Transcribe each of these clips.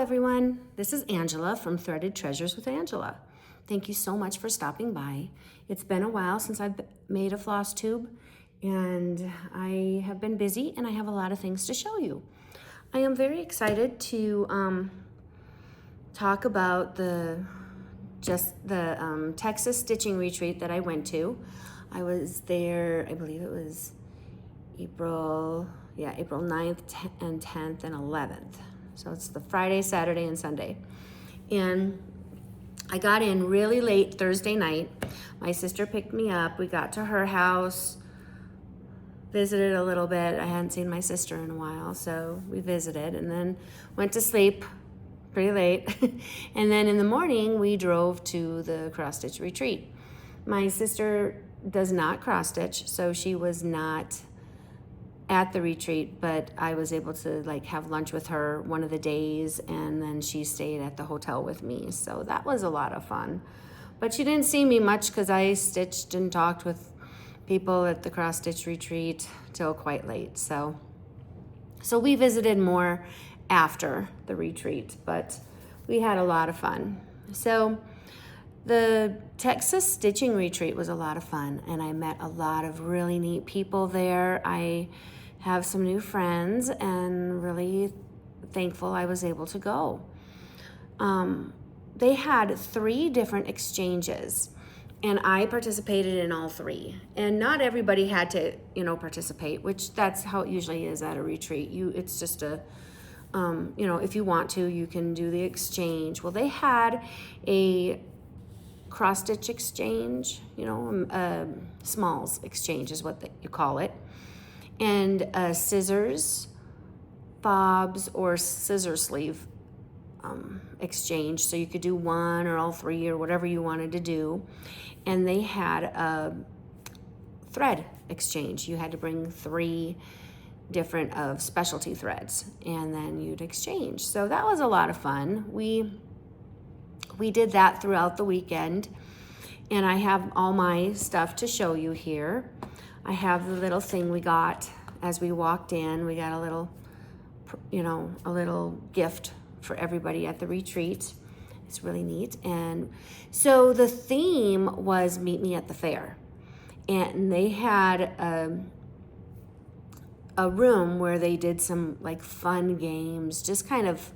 everyone. This is Angela from Threaded Treasures with Angela. Thank you so much for stopping by. It's been a while since I've made a floss tube, and I have been busy and I have a lot of things to show you. I am very excited to talk about the Texas stitching retreat that I went to. I was there, I believe it was April 9th and 10th and 11th. So it's the Friday, Saturday, and Sunday. And I got in really late Thursday night. My sister picked me up. We got to her house, visited a little bit. I hadn't seen my sister in a while, so we visited and then went to sleep pretty late. And then in the morning, we drove to the cross-stitch retreat. My sister does not cross-stitch, so she was not at the retreat, but I was able to have lunch with her one of the days, and then she stayed at the hotel with me. So that was a lot of fun. But she didn't see me much because I stitched and talked with people at the cross-stitch retreat till quite late. So we visited more after the retreat, but we had a lot of fun. So the Texas stitching retreat was a lot of fun, and I met a lot of really neat people there. I have some new friends and really thankful I was able to go. They had 3 different exchanges, and I participated in all 3. And not everybody had to, participate, which that's how it usually is at a retreat. It's just a, if you want to, you can do the exchange. Well, they had a cross-stitch exchange, smalls exchange is what you call it, and scissors, fobs, or scissor sleeve exchange. So you could do 1 or all 3 or whatever you wanted to do. And they had a thread exchange. You had to bring 3 different of specialty threads, and then you'd exchange. So that was a lot of fun. We did that throughout the weekend, and I have all my stuff to show you here. I have the little thing we got as we walked in. We got a little gift for everybody at the retreat. It's really neat. And so the theme was Meet Me at the Fair. And they had a room where they did some fun games, just kind of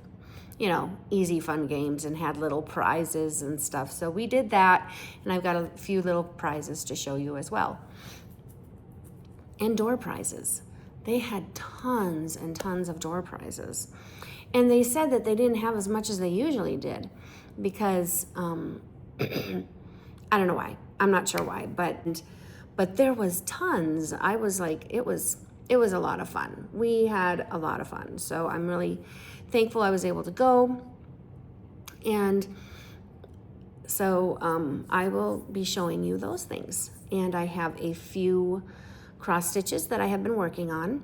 easy fun games, and had little prizes and stuff. So we did that, and I've got a few little prizes to show you as well. And door prizes. They had tons and tons of door prizes. And they said that they didn't have as much as they usually did because, I don't know why. I'm not sure why, but there was tons. I was it was a lot of fun. We had a lot of fun. So I'm really thankful I was able to go. And so I will be showing you those things. And I have a few cross stitches that I have been working on,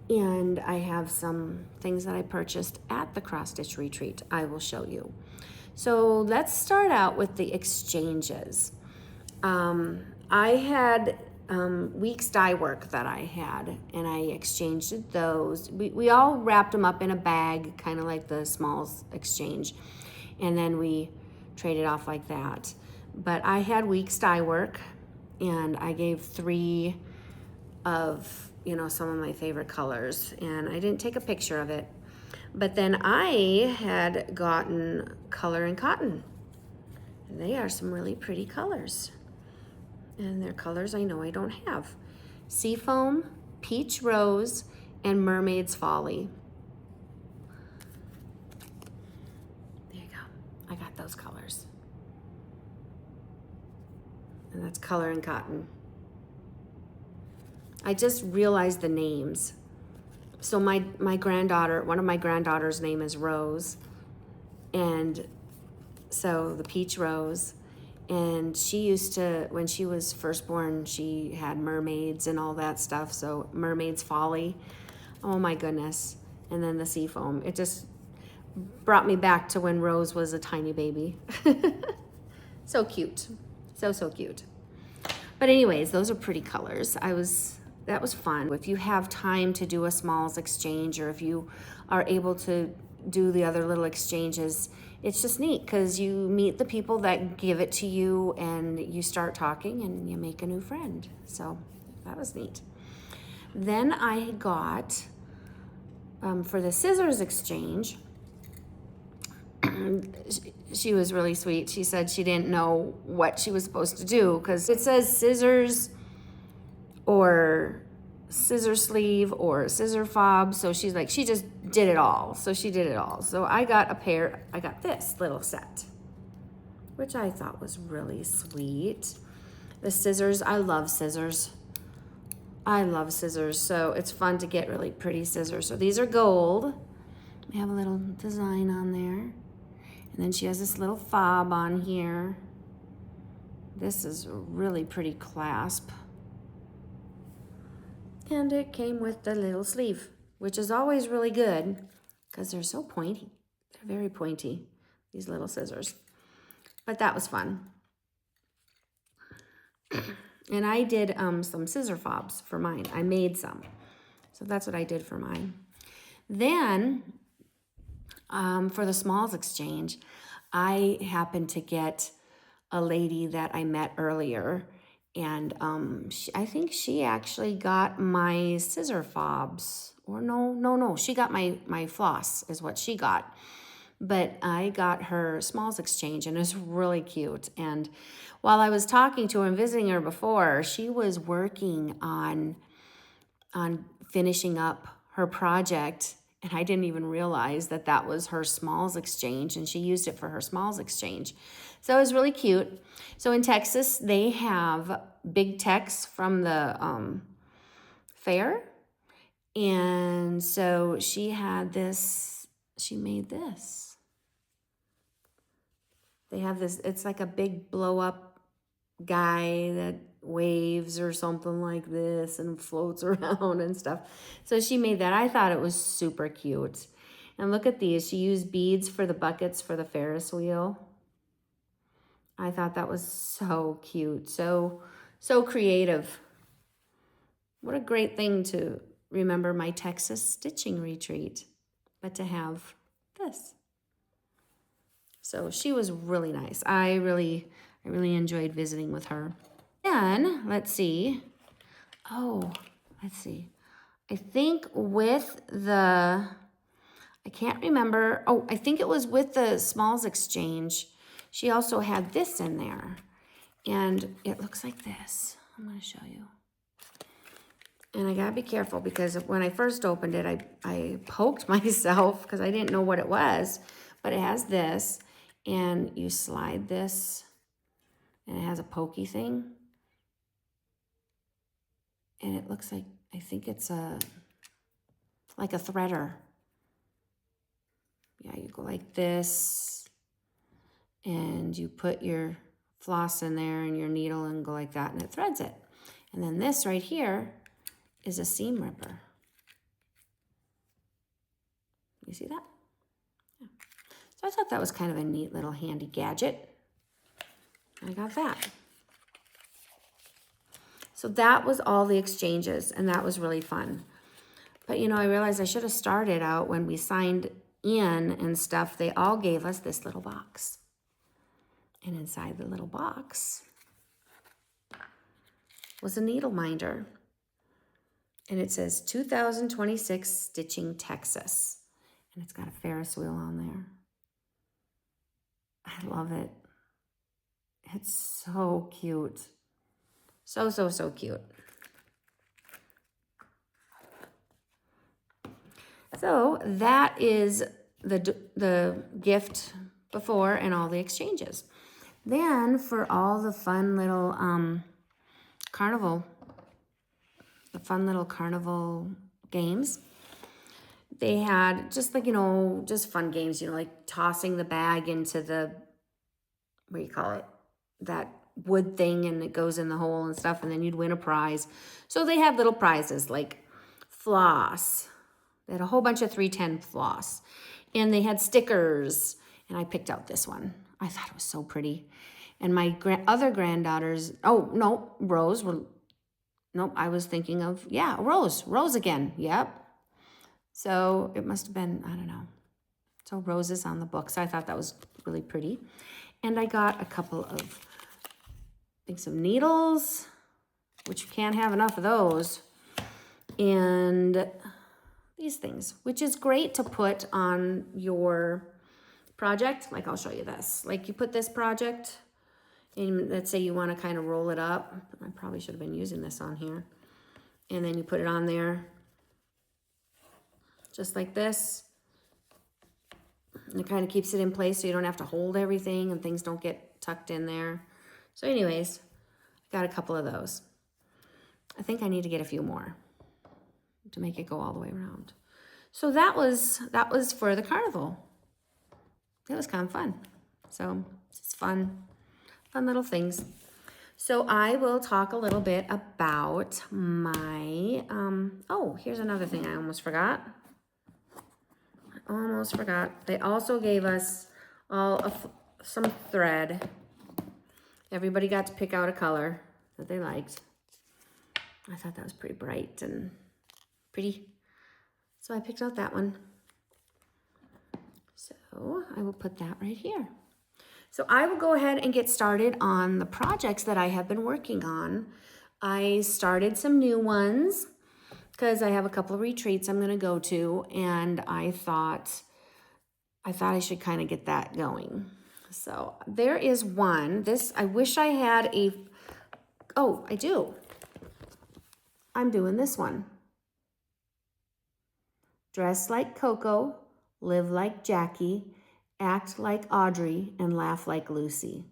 and I have some things that I purchased at the cross stitch retreat I will show you. So let's start out with the exchanges. I had weeks dye work that I had, and I exchanged those. We all wrapped them up in a bag, kind of like the smalls exchange, and then we traded off like that. But I had weeks dye work, and I gave 3 of some of my favorite colors, and I didn't take a picture of it. But then I had gotten color and cotton, and they are some really pretty colors, and they're colors I know I don't have: Seafoam, Peach Rose, and Mermaid's Folly. There you go. I got those colors, and that's color and cotton. I just realized the names. So my granddaughter, one of my granddaughters' name is Rose, and so the Peach Rose, and she used to, when she was first born, she had mermaids and all that stuff, so Mermaid's Folly. Oh my goodness. And then the Seafoam. It just brought me back to when Rose was a tiny baby. So cute. So cute. But anyways, those are pretty colors. That was fun. If you have time to do a smalls exchange, or if you are able to, do the other little exchanges. It's just neat because you meet the people that give it to you and you start talking and you make a new friend. So that was neat. Then I got, for the scissors exchange, she was really sweet. She said she didn't know what she was supposed to do because it says scissors or scissor sleeve or scissor fob. So she's like, she just did it all. So she did it all. So I got this little set, which I thought was really sweet. The scissors, I love scissors. I love scissors. So it's fun to get really pretty scissors. So these are gold. They have a little design on there. And then she has this little fob on here. This is a really pretty clasp. And it came with the little sleeve, which is always really good because they're so pointy. They're very pointy, these little scissors. But that was fun. And I did some scissor fobs for mine. I made some. So that's what I did for mine. Then, for the smalls exchange, I happened to get a lady that I met earlier. And I think she actually got my scissor fobs. Or no. She got my floss is what she got. But I got her smalls exchange, and it was really cute. And while I was talking to her and visiting her before, she was working on finishing up her project, and I didn't even realize that that was her smalls exchange, and she used it for her smalls exchange. So it was really cute. So in Texas, they have Big Tex from the fair, and so she had this, she made this. They have this, it's like a big blow up guy that waves or something like this and floats around and stuff. So she made that. I thought it was super cute. And look at these. She used beads for the buckets for the Ferris wheel. I thought that was so cute. So creative. What a great thing to remember my Texas stitching retreat, but to have this. So she was really nice. I really enjoyed visiting with her. Then, let's see. I think with the, I can't remember. Oh, I think it was with the smalls exchange. She also had this in there. And it looks like this. I'm going to show you. And I got to be careful because when I first opened it, I poked myself because I didn't know what it was. But it has this. And you slide this, and it has a pokey thing. And it looks like, I think it's like a threader. Yeah, you go like this, and you put your floss in there and your needle and go like that, and it threads it. And then this right here is a seam ripper. You see that? Yeah. So I thought that was kind of a neat little handy gadget. I got that. So that was all the exchanges, and that was really fun. But, you know, I realized I should have started out when we signed in and stuff. They all gave us this little box. And inside the little box was a needle minder. And it says 2026 Stitching Texas. And it's got a Ferris wheel on there. I love it. It's so cute. So cute. So that is the gift before and all the exchanges. Then for all the fun little carnival games, they had just like, you know, just fun games, you know, like tossing the bag into the, what do you call it? That wood thing, and it goes in the hole and stuff, and then you'd win a prize. So they had little prizes like floss. They had a whole bunch of 310 floss, and they had stickers, and I picked out this one. I thought it was so pretty. And my other granddaughters, Rose were, I was thinking of, Rose again, yep. So it must have been, I don't know. So roses on the book. So I thought that was really pretty. And I got a couple of, I think, some needles, which you can't have enough of those. And these things, which is great to put on your project. Like, I'll show you this. Like, you put this project, and let's say you want to kind of roll it up. I probably should have been using this on here. And then you put it on there, just like this. And it kind of keeps it in place so you don't have to hold everything and things don't get tucked in there. So anyways, I got a couple of those. I think I need to get a few more to make it go all the way around. So that was for the carnival. It was kind of fun. So it's fun little things. So I will talk a little bit about my, oh, here's another thing I almost forgot. They also gave us some thread. Everybody got to pick out a color that they liked. I thought that was pretty bright and pretty. So I picked out that one. So I will put that right here. So I will go ahead and get started on the projects that I have been working on. I started some new ones because I have a couple of retreats I'm going to go to, and I thought I should kind of get that going. So there is one. This, I wish I had a, oh, I do. I'm doing this one. Dress like Coco, live like Jackie, act like Audrey, and laugh like Lucy.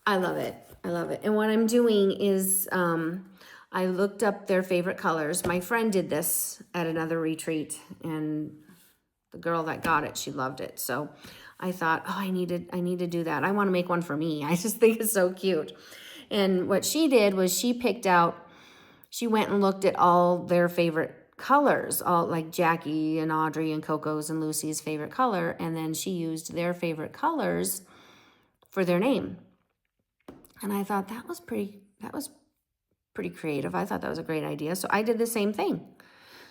I love it. I love it. And what I'm doing is I looked up their favorite colors. My friend did this at another retreat, and the girl that got it, she loved it. So I thought, oh, I need to do that. I want to make one for me. I just think it's so cute. And what she did was she went and looked at all their favorite colors, all like Jackie and Audrey and Coco's and Lucy's favorite color, and then she used their favorite colors for their name. And I thought that was pretty creative. I thought that was a great idea. So I did the same thing.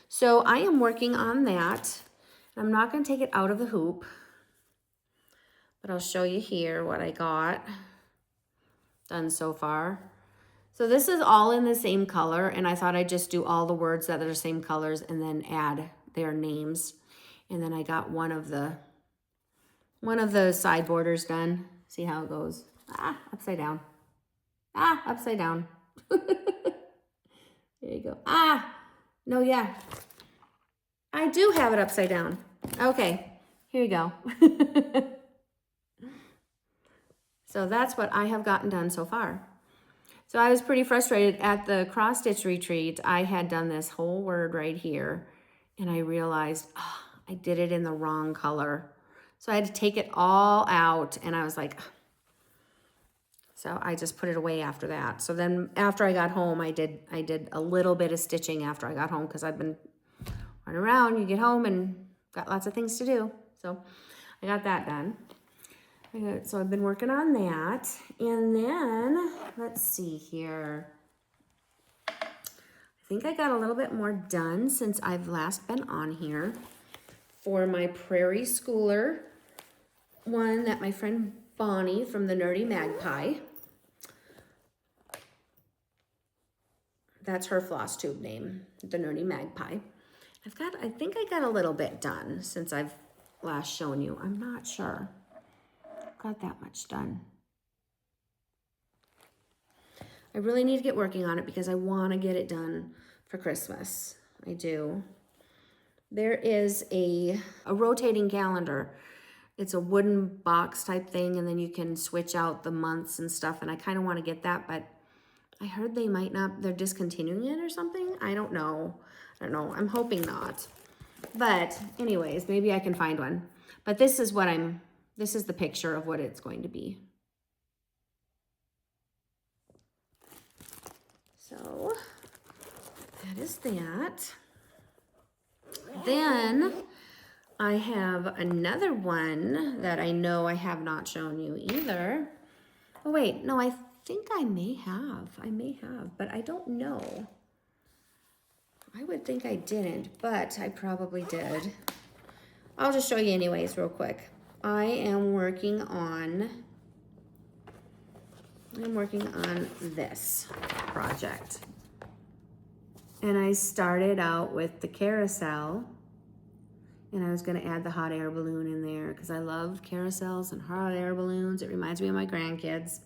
So I am working on that. I'm not going to take it out of the hoop, but I'll show you here what I got done so far. So this is all in the same color, and I thought I'd just do all the words that are the same colors and then add their names. And then I got one of the side borders done. See how it goes. Ah, upside down. Ah, upside down. There you go. Ah, no, yeah. I do have it upside down. Okay, here you go. So that's what I have gotten done so far. So I was pretty frustrated at the cross-stitch retreat. I had done this whole word right here, and I realized I did it in the wrong color. So I had to take it all out, and I was like, so I just put it away after that. So then after I got home, I did a little bit of stitching after I got home because I've been running around. You get home and got lots of things to do. So I got that done. So I've been working on that. And then, let's see here. I think I got a little bit more done since I've last been on here for my Prairie Schooler one that my friend Bonnie from the Nerdy Magpie. That's her floss tube name, the Nerdy Magpie. I think I got a little bit done since I've last shown you. I'm not sure. Got that much done. I really need to get working on it because I want to get it done for Christmas. I do. There is a rotating calendar. It's a wooden box type thing, and then you can switch out the months and stuff, and I kind of want to get that, but I heard they're discontinuing it or something. I don't know. I'm hoping not. But anyways, maybe I can find one. But this is the picture of what it's going to be. So that is that. Then I have another one that I know I have not shown you either. Oh wait, no, I think I may have, but I don't know. I would think I didn't, but I probably did. I'll just show you anyways real quick. I'm working on this project. And I started out with the carousel, and I was gonna add the hot air balloon in there because I love carousels and hot air balloons. It reminds me of my grandkids.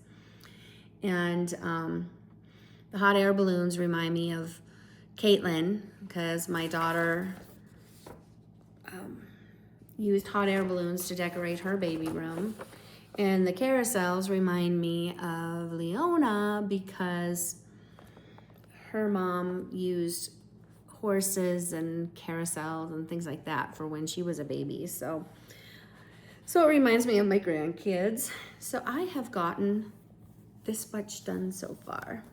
And the hot air balloons remind me of Caitlin because my daughter used hot air balloons to decorate her baby room. And the carousels remind me of Leona because her mom used horses and carousels and things like that for when she was a baby. So it reminds me of my grandkids. So I have gotten this much done so far.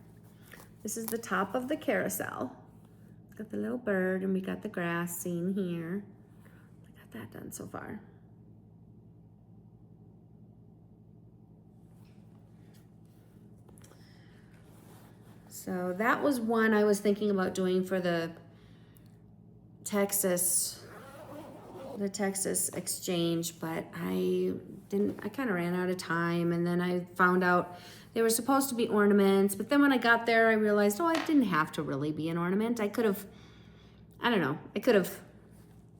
This is the top of the carousel. It's got the little bird and we got the grass scene here. I got that done so far. So that was one I was thinking about doing for the Texas exchange, but I kind of ran out of time, and then I found out they were supposed to be ornaments, but then when I got there I realized, oh, it didn't have to really be an ornament. I could have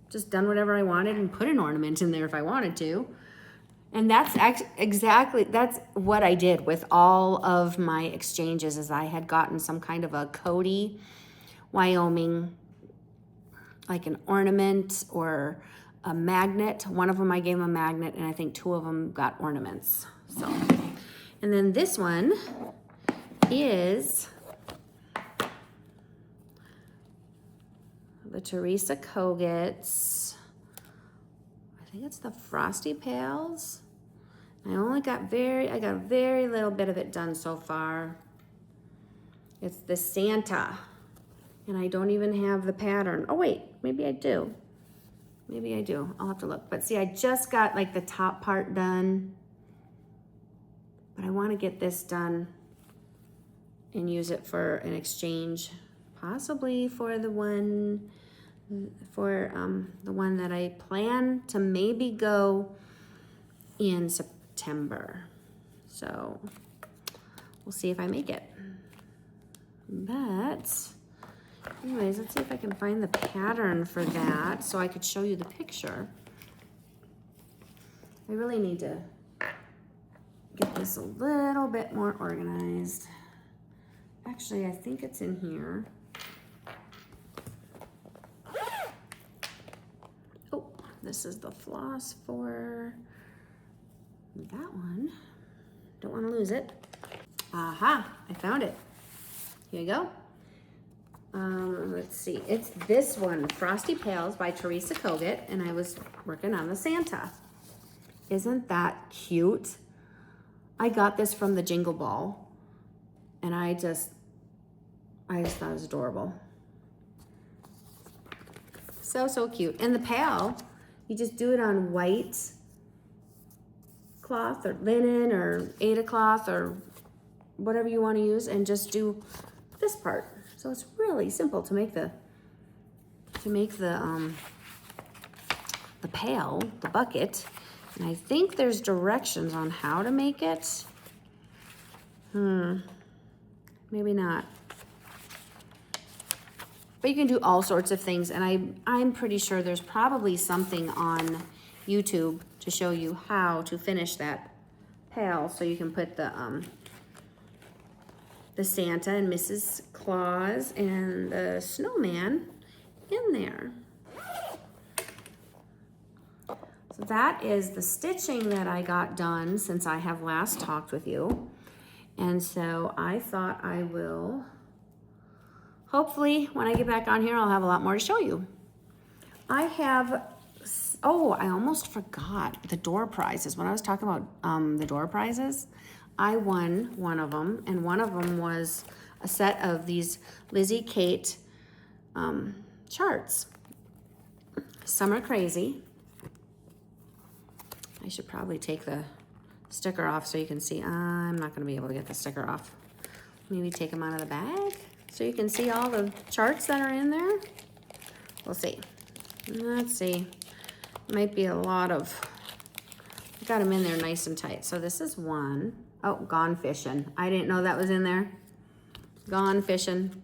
just done whatever I wanted and put an ornament in there if I wanted to. And that's what I did with all of my exchanges, is I had gotten some kind of a Cody, Wyoming, like an ornament or a magnet. One of them I gave them a magnet, and I think 2 of them got ornaments. So, and then this one is the Teresa Kogut's, I think it's the Frosty Pails. I got a very little bit of it done so far. It's the Santa, and I don't even have the pattern. Oh wait, maybe I do. I'll have to look. But see, I just got like the top part done, but I want to get this done and use it for an exchange, possibly for the one that I plan to maybe go in September. So we'll see if I make it. But anyways, let's see if I can find the pattern for that so I could show you the picture. I really need to get this a little bit more organized. Actually, I think it's in here. Oh, this is the floss for that one. Don't want to lose it. Aha, I found it. Here you go. Let's see. It's this one, Frosty Pails by Teresa Kogut, and I was working on the Santa. Isn't that cute? I got this from the Jingle Ball, and I just thought it was adorable. So cute. And the pail, you just do it on white cloth or linen or Aida cloth or whatever you want to use, and just do this part. So it's really simple to make the pail, the bucket. And I think there's directions on how to make it. Maybe not. But you can do all sorts of things, and I'm pretty sure there's probably something on YouTube to show you how to finish that pail, so you can put the Santa and Mrs. Claus and the snowman in there. So that is the stitching that I got done since I have last talked with you. And so I thought I will, hopefully when I get back on here, I'll have a lot more to show you. I have, oh, I almost forgot the door prizes. When I was talking about the door prizes, I won one of them, and one of them was a set of these Lizzie Kate charts. Some are crazy. I should probably take the sticker off so you can see. I'm not going to be able to get the sticker off. Maybe take them out of the bag so you can see all the charts that are in there. We'll see. Let's see. Might be a lot of, got them in there nice and tight. So this is one. Oh, gone fishing. I didn't know that was in there. Gone fishing.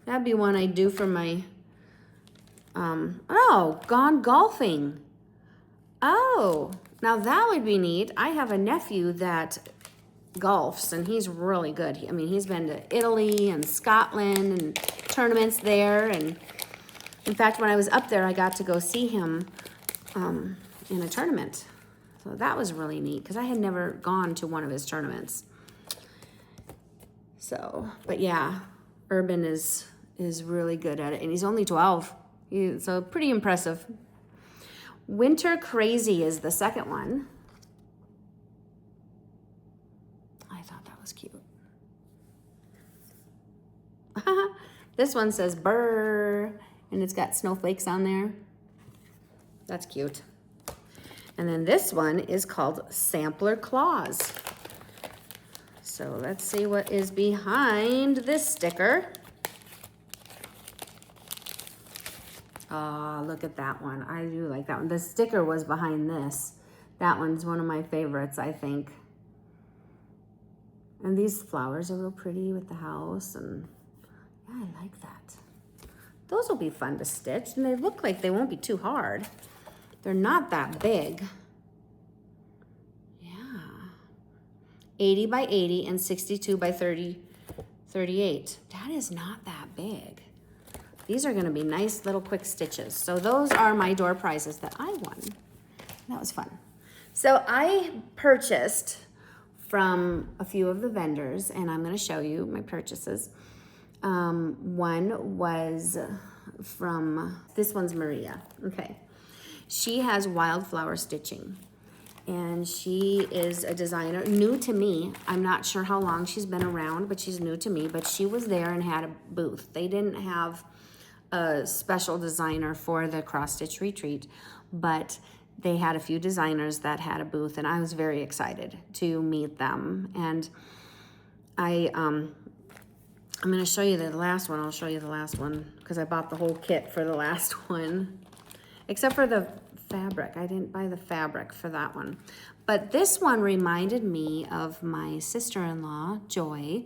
That'd be one I do for my, oh, gone golfing. Oh, now that would be neat. I have a nephew that golfs and he's really good. I mean, he's been to Italy and Scotland and tournaments there. And in fact, when I was up there, I got to go see him in a tournament. So that was really neat because I had never gone to one of his tournaments. So, but yeah, Urban is really good at it. And he's only 12. So pretty impressive. Winter Crazy is the second one. I thought that was cute. This one says Burr, and it's got snowflakes on there. That's cute. And then this one is called Sampler Claus. So let's see what is behind this sticker. Oh, look at that one. I do like that one. The sticker was behind this. That one's one of my favorites, I think. And these flowers are real pretty with the house. And yeah, I like that. Those will be fun to stitch. And they look like they won't be too hard. They're not that big. Yeah. 80 by 80 and 62 by 38. That is not that big. These are gonna be nice little quick stitches. So those are my door prizes that I won. That was fun. So I purchased from a few of the vendors, and I'm gonna show you my purchases. One was from, this one's Maria, okay. She has wildflower stitching, and she is a designer, new to me. I'm not sure how long she's been around, but she's new to me, but she was there and had a booth. They didn't have a special designer for the Crosstitch retreat, but they had a few designers that had a booth, and I was very excited to meet them. And I'm going to show you the last one. I'll show you the last one because I bought the whole kit for the last one, except for the fabric. I didn't buy the fabric for that one. But this one reminded me of my sister-in-law, Joy.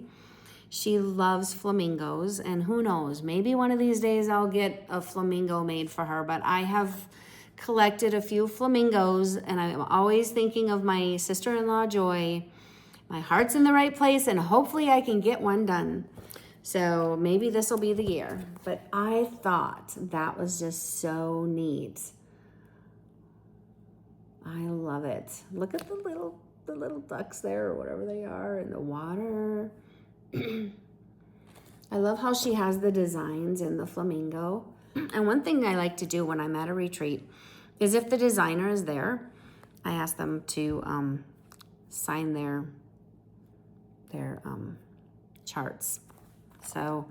She loves flamingos, and who knows, maybe one of these days I'll get a flamingo made for her, but I have collected a few flamingos, and I'm always thinking of my sister-in-law, Joy. My heart's in the right place, and hopefully I can get one done. So maybe this will be the year, but I thought that was just so neat. I love it. Look at the little ducks there, or whatever they are, in the water. I love how she has the designs in the flamingo. And one thing I like to do when I'm at a retreat is if the designer is there, I ask them to sign their charts. So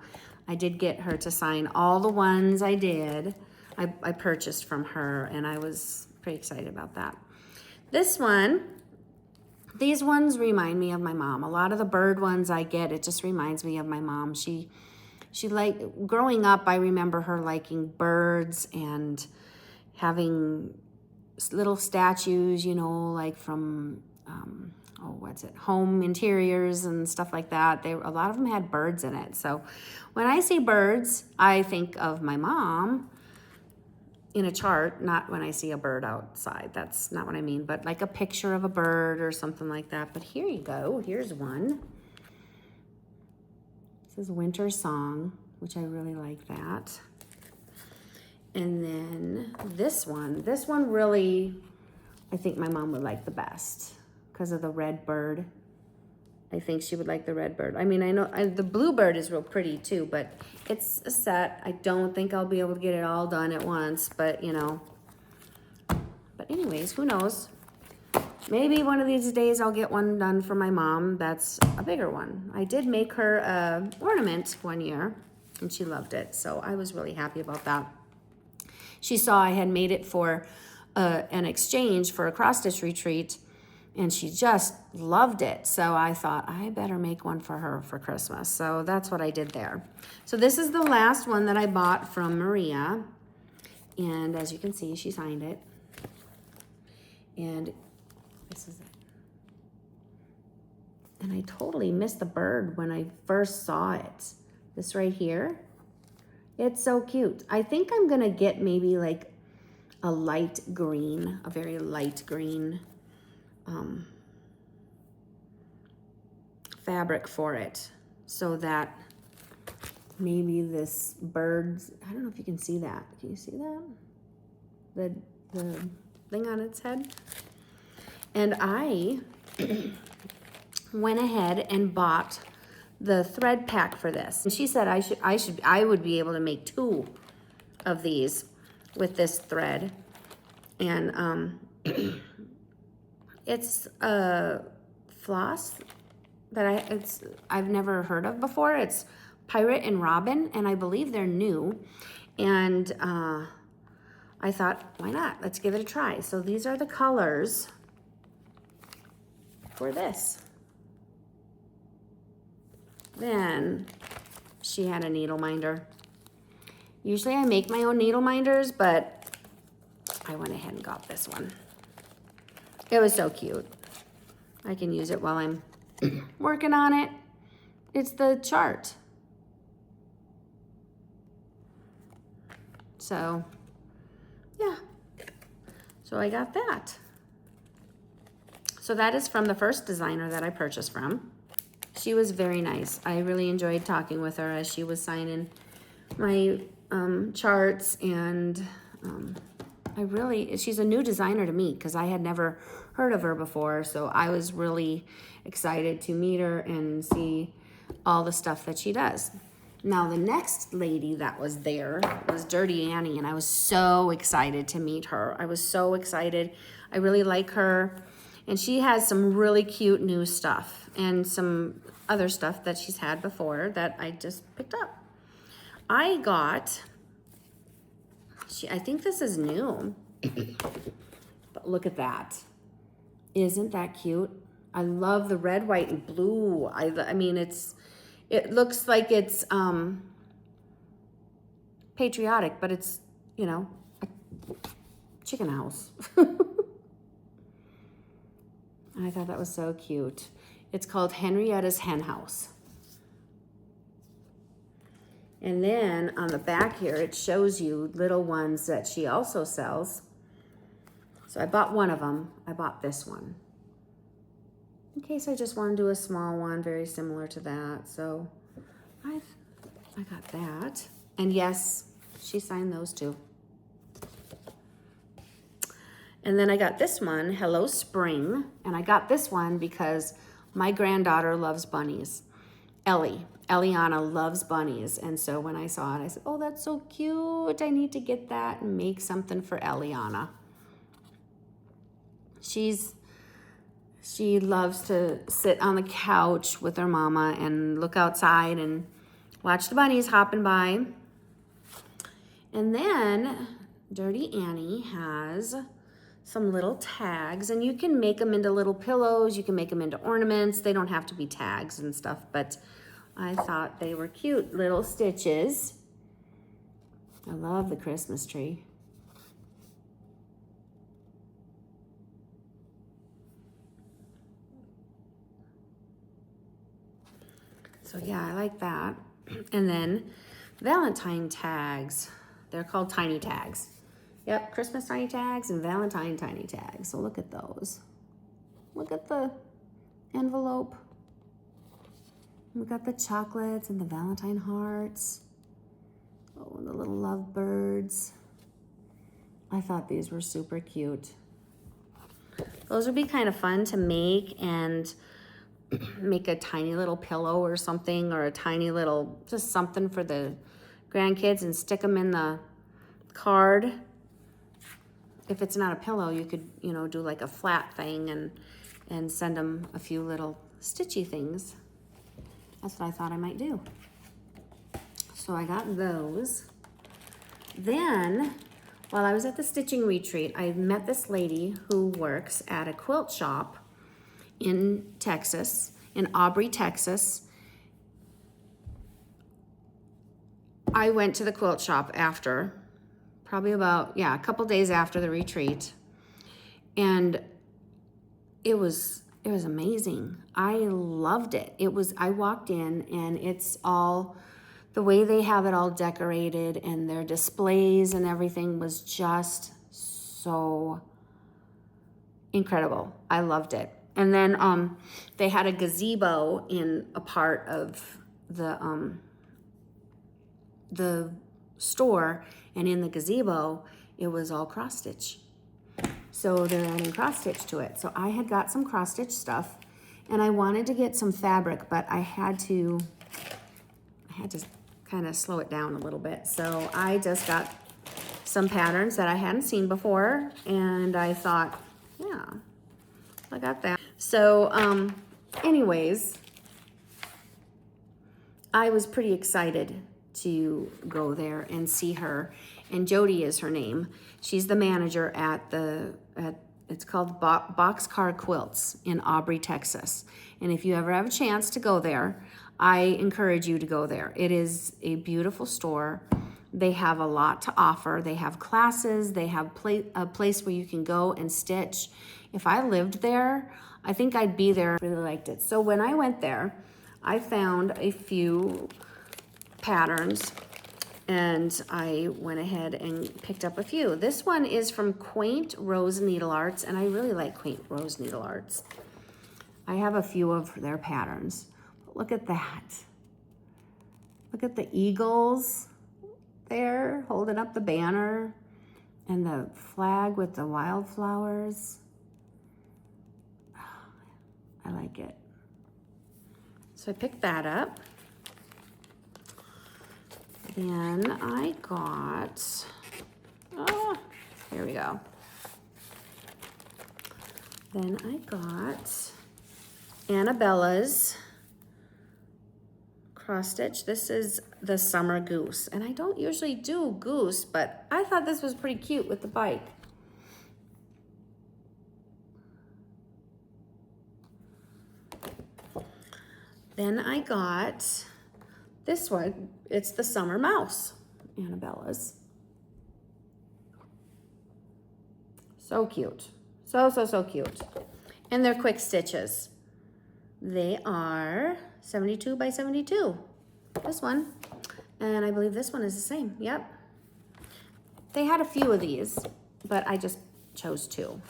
I did get her to sign all the ones I did. I purchased from her, and I was pretty excited about that. This one, these ones remind me of my mom. A lot of the bird ones I get, it just reminds me of my mom. She liked, growing up, I remember her liking birds and having little statues, you know, like from, home interiors and stuff like that. A lot of them had birds in it. So when I see birds, I think of my mom in a chart, not when I see a bird outside. That's not what I mean, but like a picture of a bird or something like that. But here you go. Here's one. This is Winter Song, which I really like that. And then this one really, I think my mom would like the best because of the red bird. I think she would like the red bird. I mean, I know the blue bird is real pretty too, but it's a set. I don't think I'll be able to get it all done at once, but you know. But anyways, who knows? Maybe one of these days I'll get one done for my mom that's a bigger one. I did make her an ornament one year, and she loved it, so I was really happy about that. She saw I had made it for an exchange for a cross-stitch retreat, and she just loved it. So I thought, I better make one for her for Christmas. So that's what I did there. So this is the last one that I bought from Maria. And as you can see, she signed it. And this is it. And I totally missed the bird when I first saw it. This right here. It's so cute. I think I'm gonna get maybe like a light green, a very light green fabric for it, so that maybe this bird's, I don't know if you can see that. Can you see that? The thing on its head? And I went ahead and bought the thread pack for this. And she said I would be able to make 2 of these with this thread. And it's a floss that I've never heard of before. It's Pirate and Robin, and I believe they're new. And I thought, why not? Let's give it a try. So these are the colors for this. Then she had a needle minder. Usually I make my own needle minders, but I went ahead and got this one. It was so cute. I can use it while I'm working on it. It's the chart. So, yeah. So I got that. So that is from the first designer that I purchased from. She was very nice. I really enjoyed talking with her as she was signing my charts, and she's a new designer to me because I had never heard of her before. So I was really excited to meet her and see all the stuff that she does. Now, the next lady that was there was Dirty Annie, and I was so excited to meet her. I was so excited. I really like her, and she has some really cute new stuff and some other stuff that she's had before that I just picked up. I got, I think this is new, but look at that. Isn't that cute? I love the red, white, and blue. I mean, it looks like it's patriotic, but it's, you know, a chicken house. I thought that was so cute. It's called Henrietta's Hen House. And then on the back here, it shows you little ones that she also sells. So I bought one of them. I bought this one, in case I just want to do a small one, very similar to that. So I got that. And yes, she signed those too. And then I got this one, Hello Spring. And I got this one because my granddaughter loves bunnies. Eliana loves bunnies. And so when I saw it, I said, oh, that's so cute. I need to get that and make something for Eliana. She loves to sit on the couch with her mama and look outside and watch the bunnies hopping by. And then Dirty Annie has some little tags, and you can make them into little pillows. You can make them into ornaments. They don't have to be tags and stuff, but I thought they were cute little stitches. I love the Christmas tree. So yeah, I like that. And then Valentine tags. They're called tiny tags. Yep, Christmas tiny tags and Valentine tiny tags. So look at those. Look at the envelope. We got the chocolates and the Valentine hearts. Oh, and the little love birds. I thought these were super cute. Those would be kind of fun to make and make a tiny little pillow or something, or a tiny little, just something for the grandkids, and stick them in the card. If it's not a pillow, you could, you know, do like a flat thing and send them a few little stitchy things. That's what I thought I might do. So I got those. Then, while I was at the stitching retreat, I met this lady who works at a quilt shop in Texas, in Aubrey, Texas. I went to the quilt shop after, probably about, a couple days after the retreat. And it was amazing. I loved it. I walked in and it's all, the way they have it all decorated and their displays and everything was just so incredible. I loved it. And then they had a gazebo in a part of the store, and in the gazebo it was all cross stitch. So they're adding cross stitch to it. So I had got some cross stitch stuff, and I wanted to get some fabric, but I had to kind of slow it down a little bit. So I just got some patterns that I hadn't seen before, and I thought, yeah, I got that. So anyways, I was pretty excited to go there and see her. And Jody is her name. She's the manager at it's called Boxcar Quilts in Aubrey, Texas. And if you ever have a chance to go there, I encourage you to go there. It is a beautiful store. They have a lot to offer. They have classes. They have a place where you can go and stitch. If I lived there, I think I'd be there. I really liked it. So when I went there, I found a few patterns, and I went ahead and picked up a few. This one is from Quaint Rose Needle Arts, and I really like Quaint Rose Needle Arts. I have a few of their patterns. Look at that. Look at the eagles there holding up the banner, and the flag with the wildflowers. I like it. So I picked that up. Then I got, here we go. Then I got Annabella's cross stitch. This is the Summer Goose. And I don't usually do goose, but I thought this was pretty cute with the bike. Then I got this one. It's the Summer Mouse, Annabella's. So cute. So cute. And they're quick stitches. They are 72 by 72. This one. And I believe this one is the same. Yep. They had a few of these, but I just chose two.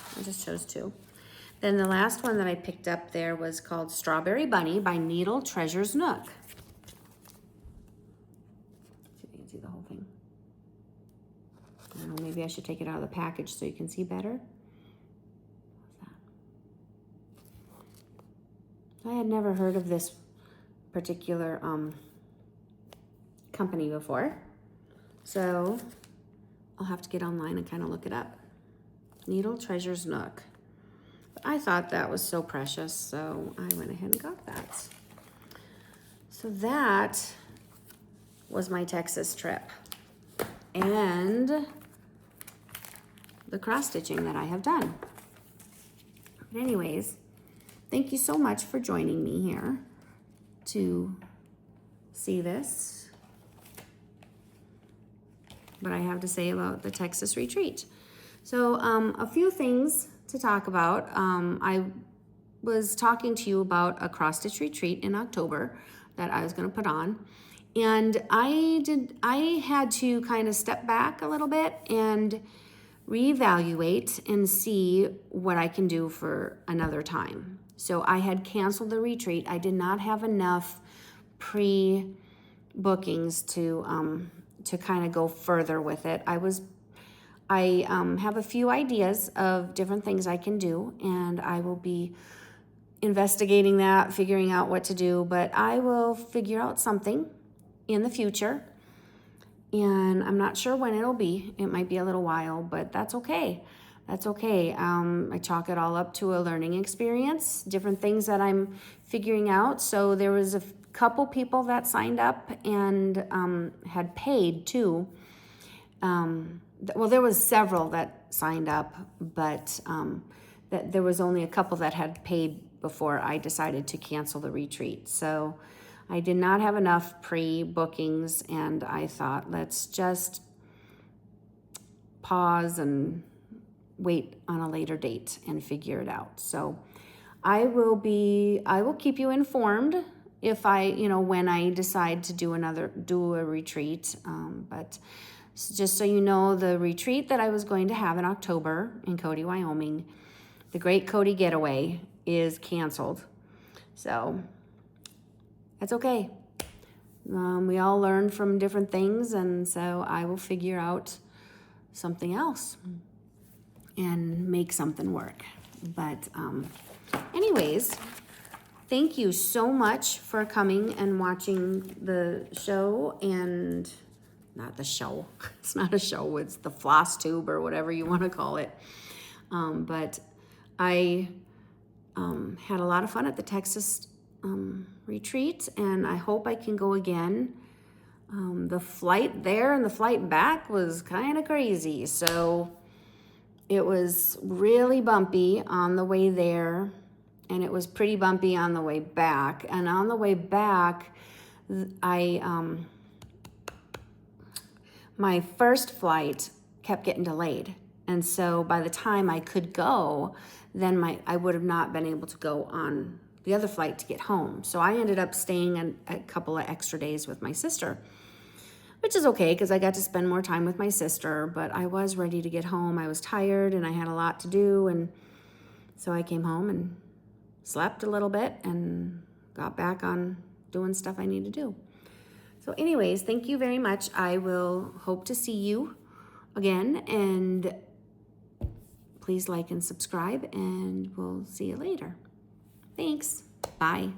Then the last one that I picked up there was called Strawberry Bunny by Needle Treasures Nook. See if you can see the whole thing. I don't know, maybe I should take it out of the package so you can see better. What's that? I had never heard of this particular company before, so I'll have to get online and kind of look it up. Needle Treasures Nook. I thought that was so precious, so I went ahead and got that. So that was my Texas trip and the cross stitching that I have done. But anyways, thank you so much for joining me here to see this, what I have to say about the Texas retreat. So a few things to talk about. I was talking to you about a cross stitch retreat in October that I was going to put on, and I had to kind of step back a little bit and reevaluate and see what I can do for another time. So I had canceled the retreat. I did not have enough pre-bookings to kind of go further with it. I have a few ideas of different things I can do, and I will be investigating that, figuring out what to do, but I will figure out something in the future, and I'm not sure when it'll be. It might be a little while, but that's okay. That's okay. I chalk it all up to a learning experience, different things that I'm figuring out. So there was a couple people that signed up and had paid too. Well, there was several that signed up, but that there was only a couple that had paid before I decided to cancel the retreat. So I did not have enough pre-bookings, and I thought, let's just pause and wait on a later date and figure it out. So I will keep you informed if when I decide to do a retreat. But just so you know, the retreat that I was going to have in October in Cody, Wyoming, the Great Cody Getaway, is canceled. So that's okay. We all learn from different things, and so I will figure out something else and make something work. But anyways, thank you so much for coming and watching the show, and not the show. It's not a show. It's the floss tube or whatever you want to call it. But I had a lot of fun at the Texas retreat, and I hope I can go again. The flight there and the flight back was kind of crazy. So it was really bumpy on the way there, and it was pretty bumpy on the way back. And on the way back, my first flight kept getting delayed. And so by the time I could go, then I would have not been able to go on the other flight to get home. So I ended up staying a couple of extra days with my sister, which is okay because I got to spend more time with my sister, but I was ready to get home. I was tired and I had a lot to do, and so I came home and slept a little bit and got back on doing stuff I need to do. So anyways, thank you very much. I will hope to see you again, and please like and subscribe, and we'll see you later. Thanks. Bye.